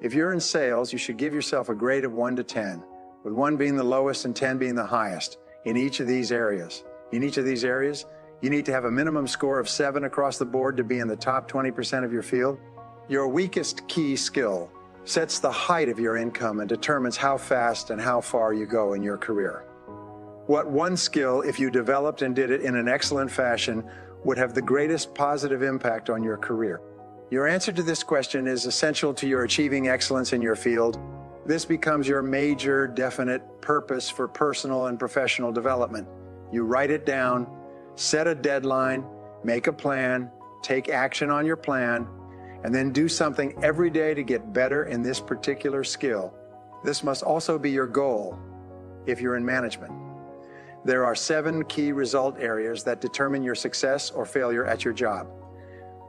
If you're in sales, you should give yourself a grade of 1 to 10, with 1 being the lowest and 10 being the highest in each of these areas. In each of these areas, you need to have a minimum score of 7 across the board to be in the top 20% of your field. Your weakest key skill sets the height of your income and determines how fast and how far you go in your career. What one skill, if you developed and did it in an excellent fashion, would have the greatest positive impact on your career? Your answer to this question is essential to your achieving excellence in your field. This becomes your major, definite purpose for personal and professional development. You write it down, set a deadline, make a plan, take action on your plan, and then do something every day to get better in this particular skill. This must also be your goal if you're in management. There are 7 key result areas that determine your success or failure at your job.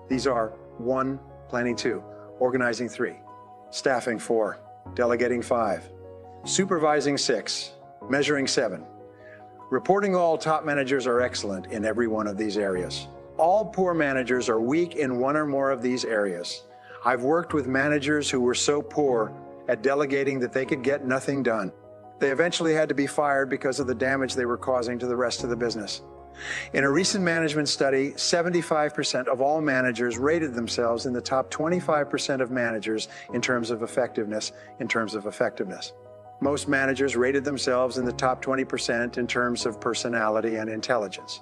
These are 1, planning 2, organizing 3, staffing 4, delegating 5, supervising 6, measuring 7. Reporting all top managers are excellent in every one of these areas. All poor managers are weak in one or more of these areas. I've worked with managers who were so poor at delegating that they could get nothing done. They eventually had to be fired because of the damage they were causing to the rest of the business. In a recent management study, 75% of all managers rated themselves in the top 25% of managers in terms of effectiveness. Most managers rated themselves in the top 20% in terms of personality and intelligence.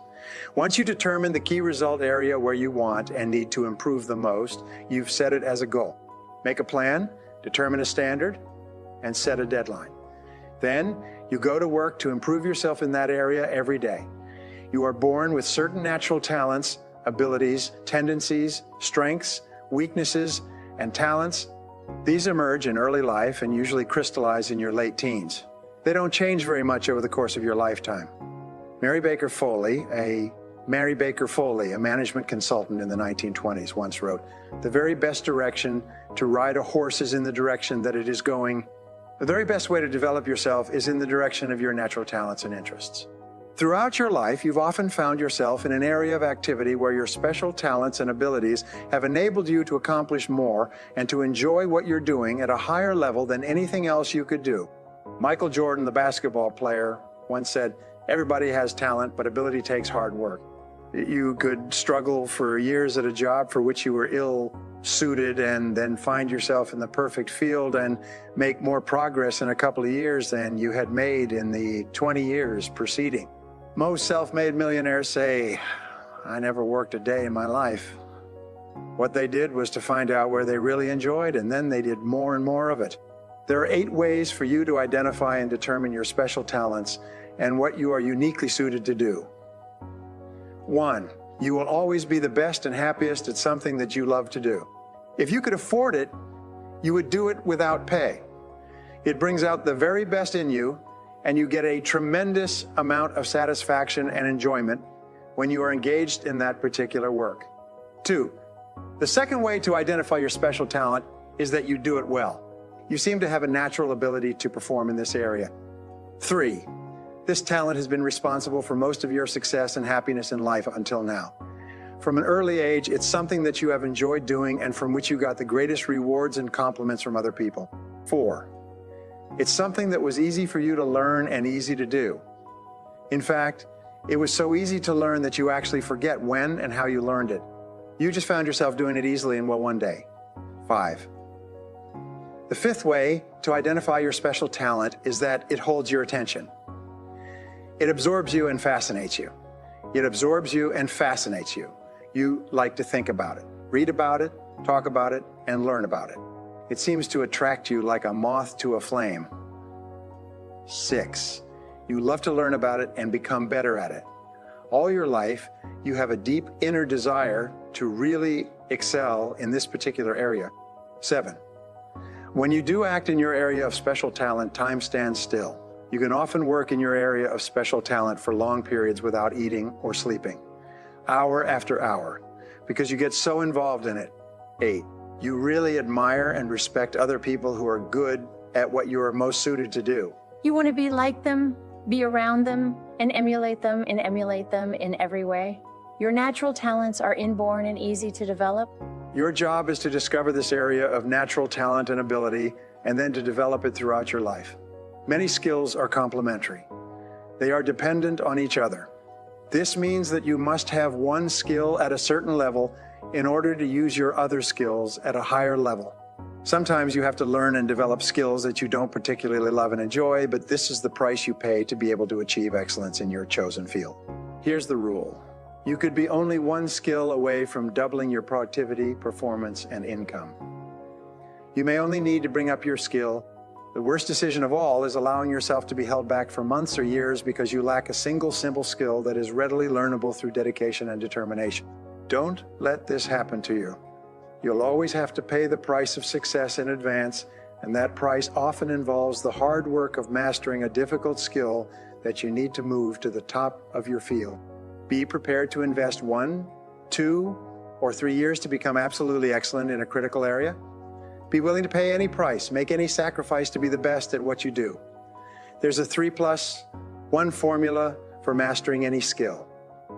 Once you determine the key result area where you want and need to improve the most, you've set it as a goal. Make a plan, determine a standard, and set a deadline. Then you go to work to improve yourself in that area every day. You are born with certain natural talents, abilities, tendencies, strengths, weaknesses, and talents. These emerge in early life and usually crystallize in your late teens. They don't change very much over the course of your lifetime. Mary Baker Foley, a management consultant in the 1920s, once wrote, "The very best direction to ride a horse is in the direction that it is going. The very best way to develop yourself is in the direction of your natural talents and interests." Throughout your life, you've often found yourself in an area of activity where your special talents and abilities have enabled you to accomplish more and to enjoy what you're doing at a higher level than anything else you could do. Michael Jordan, the basketball player, once said, "Everybody has talent, but ability takes hard work." You could struggle for years at a job for which you were ill-suited and then find yourself in the perfect field and make more progress in a couple of years than you had made in the 20 years preceding. Most self-made millionaires say, "I never worked a day in my life." What they did was to find out where they really enjoyed, and then they did more and more of it. There are 8 ways for you to identify and determine your special talents and what you are uniquely suited to do. 1, you will always be the best and happiest at something that you love to do. If you could afford it, you would do it without pay. It brings out the very best in you, and you get a tremendous amount of satisfaction and enjoyment when you are engaged in that particular work. 2, the second way to identify your special talent is that you do it well. You seem to have a natural ability to perform in this area. 3, this talent has been responsible for most of your success and happiness in life until now. From an early age, it's something that you have enjoyed doing and from which you got the greatest rewards and compliments from other people. 4, it's something that was easy for you to learn and easy to do. In fact, it was so easy to learn that you actually forget when and how you learned it. You just found yourself doing it easily in one day. 5, the 5th way to identify your special talent is that it holds your attention. It absorbs you and fascinates you. It absorbs you and fascinates you. You like to think about it, read about it, talk about it, and learn about it. It seems to attract you like a moth to a flame. 6, you love to learn about it and become better at it. All your life, you have a deep inner desire to really excel in this particular area. 7, when you do act in your area of special talent, time stands still. You can often work in your area of special talent for long periods without eating or sleeping, hour after hour, because you get so involved in it. 8, you really admire and respect other people who are good at what you are most suited to do. You want to be like them, be around them, and emulate them in every way. Your natural talents are inborn and easy to develop. Your job is to discover this area of natural talent and ability and then to develop it throughout your life. Many skills are complementary. They are dependent on each other. This means that you must have one skill at a certain level in order to use your other skills at a higher level. Sometimes you have to learn and develop skills that you don't particularly love and enjoy, but this is the price you pay to be able to achieve excellence in your chosen field. Here's the rule. You could be only one skill away from doubling your productivity, performance, and income. You may only need to bring up your skill. The worst decision of all is allowing yourself to be held back for months or years because you lack a single simple skill that is readily learnable through dedication and determination. Don't let this happen to you. You'll always have to pay the price of success in advance, and that price often involves the hard work of mastering a difficult skill that you need to move to the top of your field. Be prepared to invest 1, 2, or 3 years to become absolutely excellent in a critical area. Be willing to pay any price, make any sacrifice to be the best at what you do. There's a 3+1 formula for mastering any skill.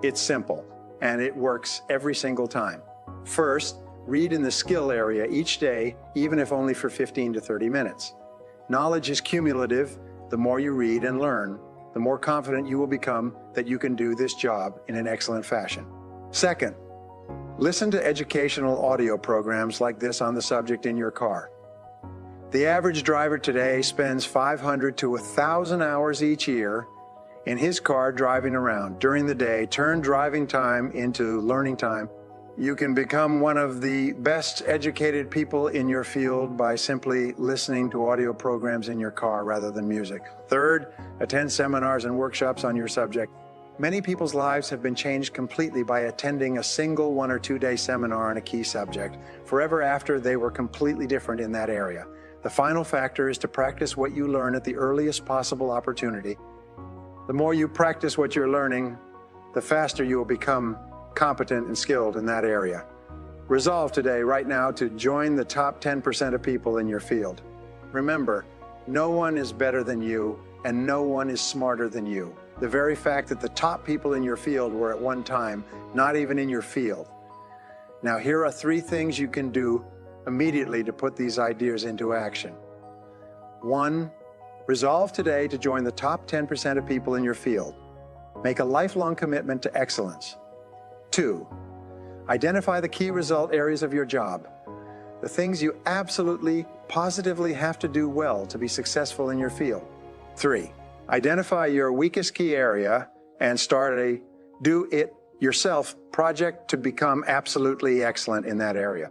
It's simple, and it works every single time. First, read in the skill area each day, even if only for 15 to 30 minutes. Knowledge is cumulative. The more you read and learn, the more confident you will become that you can do this job in an excellent fashion. Second, listen to educational audio programs like this on the subject in your car. The average driver today spends 500 to 1,000 hours each year in his car driving around. During the day, turn driving time into learning time. You can become one of the best educated people in your field by simply listening to audio programs in your car rather than music. Third, attend seminars and workshops on your subject. Many people's lives have been changed completely by attending a single 1 or 2 day seminar on a key subject. Forever after, they were completely different in that area. The final factor is to practice what you learn at the earliest possible opportunity. The more you practice what you're learning, the faster you will become competent and skilled in that area. Resolve today, right now, to join the top 10% of people in your field. Remember, no one is better than you, and no one is smarter than you. The very fact that the top people in your field were at one time not even in your field. Now, here are 3 things you can do immediately to put these ideas into action. 1, resolve today to join the top 10% of people in your field. Make a lifelong commitment to excellence. 2, identify the key result areas of your job, the things you absolutely, positively have to do well to be successful in your field. 3, identify your weakest key area and start a do-it-yourself project to become absolutely excellent in that area.